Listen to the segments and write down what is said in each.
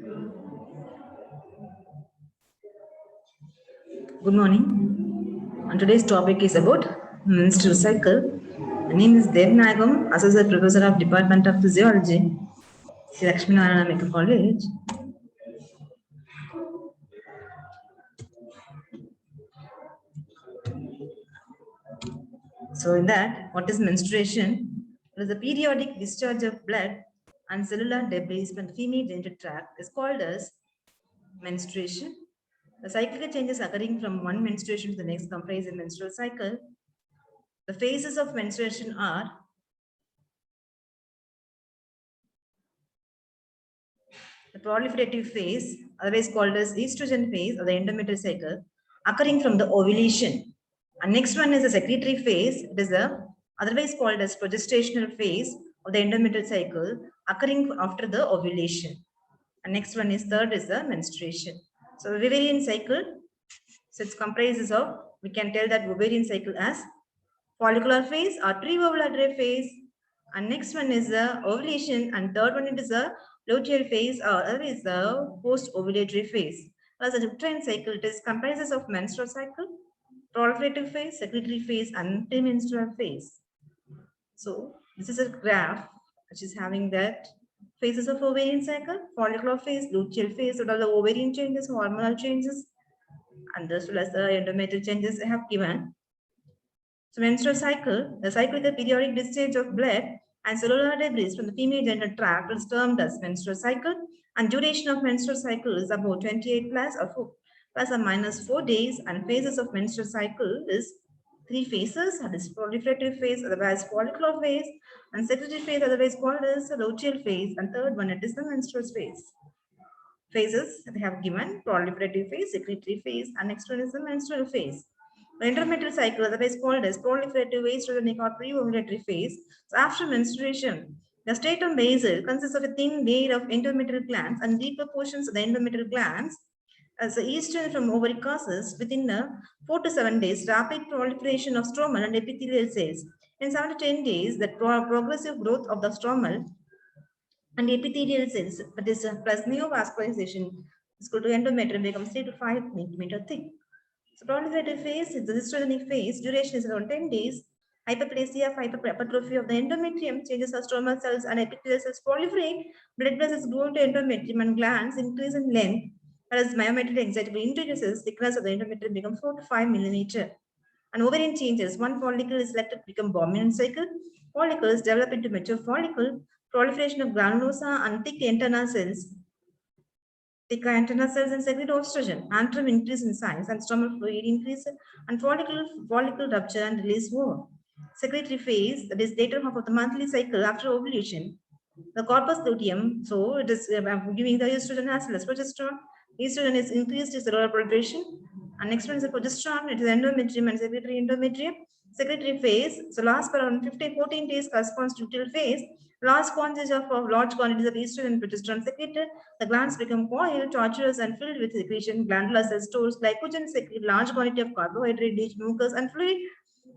Good morning. And today's topic is about menstrual cycle. My name is Dev Nagam, Associate Professor of Department of Physiology, Sri Lakshmi Narayana Medical College. So in that, what is menstruation? It is a periodic discharge of blood and cellular debris from the female genital tract is called as menstruation. The cyclical changes occurring from one menstruation to the next comprise a menstrual cycle. The phases of menstruation are the proliferative phase, otherwise called as estrogen phase or the endometrial cycle, occurring from the ovulation. And next one is the secretory phase. It is the otherwise called as progestational phase of the endometrial cycle, occurring after the ovulation. And next one is third is the menstruation. So ovarian cycle, so it comprises of, we can tell that ovarian cycle as follicular phase or pre-ovulatory phase. And next one is the ovulation, and third one is the luteal phase, or other is the post-ovulatory phase. As a uterine cycle, it is comprises of menstrual cycle, proliferative phase, secretory phase, and premenstrual phase. So this is a graph which is having that phases of ovarian cycle, follicular phase, luteal phase, what are the ovarian changes, hormonal changes, and as well as the endometrial changes I have given. So menstrual cycle, the cycle is a periodic discharge of blood and cellular debris from the female genital tract is termed as menstrual cycle, and duration of menstrual cycle is about 28 plus or minus 4 days, and phases of menstrual cycle is 3 phases, that is proliferative phase, otherwise follicular phase, and secretory phase, otherwise called as luteal phase, and third one it is the menstrual phase. Phases they have given proliferative phase, secretory phase, and next one is the menstrual phase. The endometrial cycle, otherwise called as proliferative estrogenic or pre-ovulatory phase. So after menstruation, the stratum basal consists of a thin layer of endometrial glands and deeper portions of the endometrial glands. As the estrogen from ovary causes within 4 to 7 days rapid proliferation of stromal and epithelial cells. In 7 to 10 days, the progressive growth of the stromal and epithelial cells, that is plus neovascularization, is equal to endometrium becomes 3 to 5 millimeter thick. So proliferative phase is the estrogenic phase. Duration is around 10 days. Hyperplasia, hypertrophy of the endometrium, changes of stromal cells and epithelial cells proliferate. Blood vessels grow into endometrium and glands increase in length. Whereas myometrial excitable introduces thickness of the endometrium becomes 4 to 5 millimeter. And ovarian changes. One follicle is selected to become dominant cycle. Follicles develop into mature follicle. Proliferation of granulosa and thick internal cells. Thick antennal cells and secrete estrogen. Antrum increase in size and stromal fluid increase, and follicle rupture and release over. Secretory phase, that is later half of the monthly cycle after ovulation. The corpus luteum, so it is giving the estrogen as well as progesterone. Estrogen is increased in cellular proliferation. And next one is the progesterone, it is endometrium and secretory endometrium. Secretory phase, so last for around 14 days corresponds to luteal phase. Large quantities of large quantities of estrogen and progesterone secreted. The glands become coiled, tortuous, and filled with secretion. Glandular cells stores glycogen, secrete large quantity of carbohydrate, rich mucus, and fluid.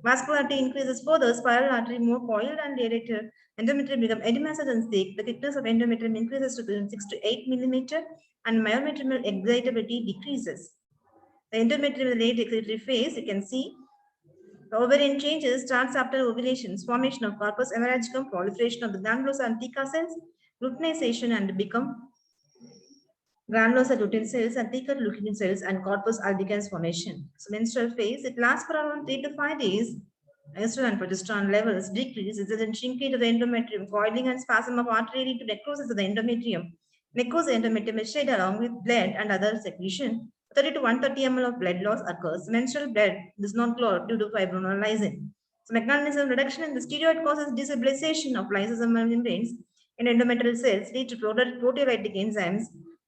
Vascularity increases further. Spiral artery more coiled and dilated. Endometrium become edematous and thick. The thickness of endometrium increases to 6 to 8 millimeter, and myometrial excitability decreases. The endometrial late excitatory phase, you can see the ovarian changes starts after ovulation, formation of corpus emergicum, proliferation of the granulosa and theca cells, luteinization and become granulosa lutein cells and theca lutein cells and corpus albicans formation. So menstrual phase, it lasts for around 3 to 5 days. Estrogen and progesterone levels decrease, results in shrinkage of the endometrium, coiling and spasm of artery leading to necrosis of the endometrium. Necrosis endometrium is shed along with blood and other secretion. 30 to 130 ml of blood loss occurs. Menstrual blood does not clot due to fibrinolysin. So mechanism reduction in the steroid causes destabilization of lysosomal membranes in endometrial cells, lead to proteolytic enzymes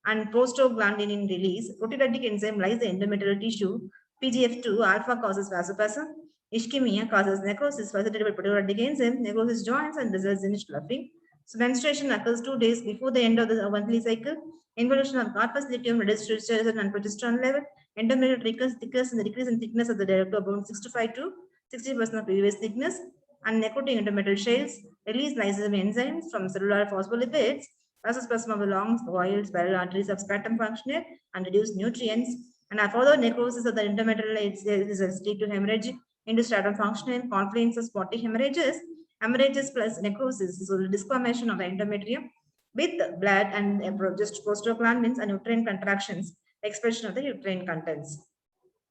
and prostaglandin release. Proteolytic enzyme lies the endometrial tissue. PGF2 alpha causes vasospasm. Ischemia causes necrosis facilitated by proteolytic enzyme. Necrosis joins and results in sloughing. So menstruation occurs 2 days before the end of the monthly cycle. Involution of corpus luteum reduces estrogen and progesterone level. Endometrial thickness and the decrease in thickness of the director about 65 to 60% of previous thickness. And necrotic endometrial shells release lysosomal enzymes from cellular phospholipids. vasospasm of the lungs, oils, viral arteries of sputum functional and reduce nutrients. And a further necrosis of the endometrial is a state to hemorrhage into stratum functional, confluence of spotty hemorrhages plus necrosis, so the disformation of the endometrium with blood and just prostaglandins and uterine contractions, expression of the uterine contents.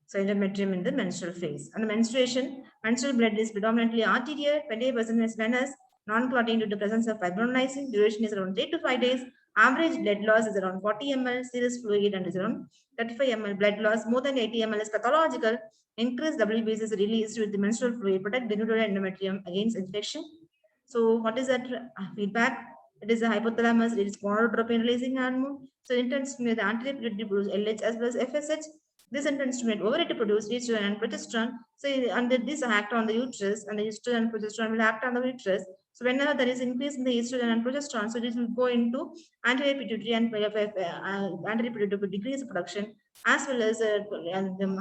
So endometrium in the menstrual phase. And the menstrual blood is predominantly arterial, 20% is venous, non-clotting due to presence of fibrinolysis. Duration is around 3 to 5 days. Average blood loss is around 40 ml, serous fluid and is around 35 ml blood loss. More than 80 ml is pathological. Increased WBC is released with the menstrual fluid, protect the endometrium against infection. So what is that feedback? It is a hypothalamus, it is gonadotropin releasing hormone. So it intends to stimulate the anterior pituitary produce LH as well as FSH. This intends to stimulate ovary to produce estrogen and progesterone. So under this act on the uterus, and the estrogen and progesterone will act on the uterus. So whenever there is increase in the estrogen and progesterone, so this will go into anterior pituitary and anterior pituitary to decrease the production, as well as the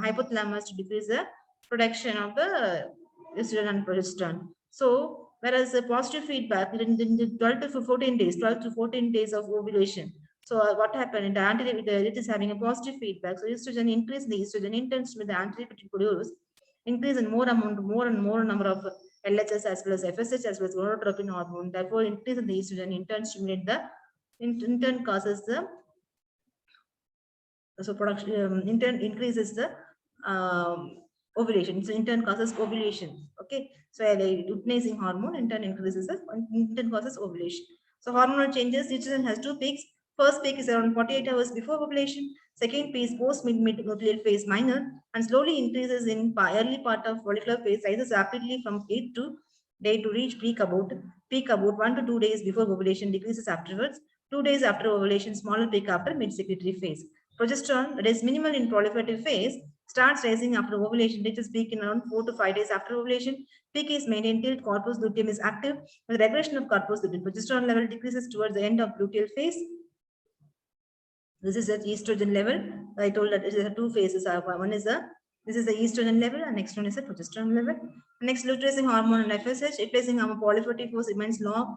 hypothalamus to decrease the production of the estrogen and progesterone. So whereas the positive feedback in the 12 to 14 days of ovulation. So what happened in the anterior, it is having a positive feedback. So estrogen increase, the estrogen intends with the anterior produce increase in more and more number of LHS as well as FSH as well as gonadotropin hormone. Therefore, increase in the estrogen in turn stimulate the in turn causes the so production in turn increases the ovulation. So in turn causes ovulation. Okay. So the luteinizing hormone in turn increases the in turn causes ovulation. So hormonal changes, estrogen has two peaks. First peak is around 48 hours before ovulation. Second peak is post mid-luteal phase minor and slowly increases in early part of follicular phase, rises rapidly from 8 to day to reach peak about 1 to 2 days before ovulation, decreases afterwards. 2 days after ovulation, smaller peak after mid-secretory phase. Progesterone, that is minimal in proliferative phase, starts rising after ovulation, reaches peak in around 4 to 5 days after ovulation. Peak is maintained till corpus luteum is active. With regression of corpus luteum, progesterone level decreases towards the end of luteal phase. This is the estrogen level. I told that it is two phases. One is this is the estrogen level, and next one is the progesterone level. Next, luteinizing hormone and FSH, replacing hormone proliferative force remains low.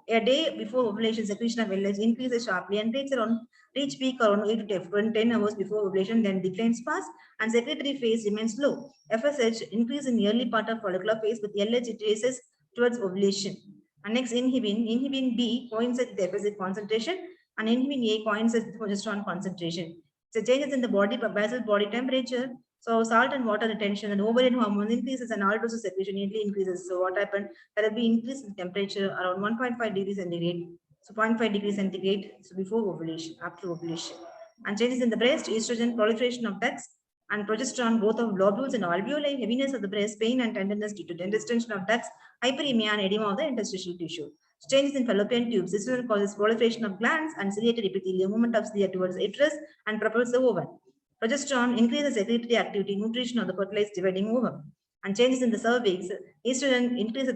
A day before ovulation, secretion of LH increases sharply and reach peak around 8 to 10 hours before ovulation, then declines fast, and secretory phase remains low. FSH increase in the early part of follicular phase, with LH it races towards ovulation. And next, inhibin B coincides with the FSH concentration, and inhibin A coincides with progesterone concentration. So changes in the basal body temperature. So salt and water retention and ovarian hormone increases and aldosteric secretion immediately increases. So what happened? There will be increase in temperature around 1.5 degrees centigrade. So 0.5 degrees centigrade. So before ovulation, after ovulation. And changes in the breast, estrogen, proliferation of ducts, and progesterone, growth of globules and alveoli, heaviness of the breast, pain and tenderness due to distension of ducts, hyperemia and edema of the interstitial tissue. Changes in fallopian tubes. This one causes proliferation of glands and ciliated epithelium, movement of cilia towards the uterus and propels the ovum. Progesterone increases secretory activity, nutrition of the fertilized dividing ovum. And changes in the cervix. Estrogen increases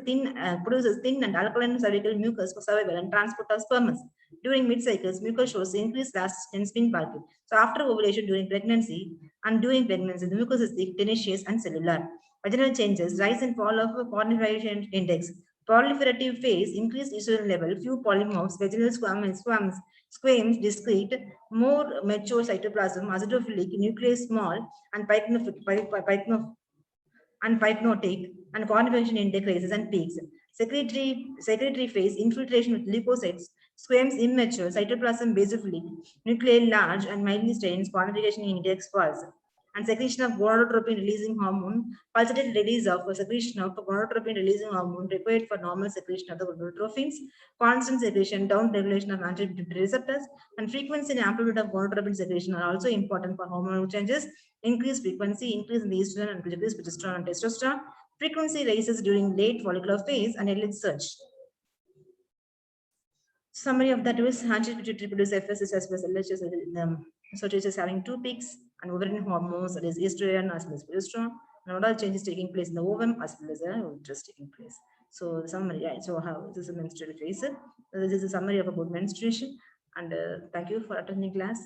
produces thin and alkaline cervical mucus for survival and transport of sperms. During mid-cycles, mucus shows increased elasticity and spin bulk. So after ovulation during pregnancy, the mucus is thick, tenacious, and cellular. Vaginal changes, rise and fall of proliferation index. Proliferative phase, increased estrogen level, few polymorphs, vaginal squamous, discrete, more mature cytoplasm, acidophilic, nucleus small, and pycnotic, and conversion index rises and peaks. Secretory phase, infiltration with leukocytes, squamous immature, cytoplasm basophilic, nuclei large and mildly stained, quantification index falls. And secretion of gonadotropin releasing hormone, pulsated release of secretion of gonadotropin releasing hormone required for normal secretion of the gonadotrophins, constant secretion, down regulation of anti-pituitary receptors, and frequency and amplitude of gonadotropin secretion are also important for hormonal changes. Increased frequency, increase in the estrogen and decreased progesterone and testosterone. Frequency rises during late follicular phase and LH surge. Summary of that is anti-pituitary produce FSH as well as LH. So it is having two peaks and ovarian hormones, that is estrogen as well as progesterone, and all changes taking place in the ovum as well as the uterus taking place. So the summary, right? So how this is a menstrual phase. This is a summary of about menstruation, and thank you for attending class.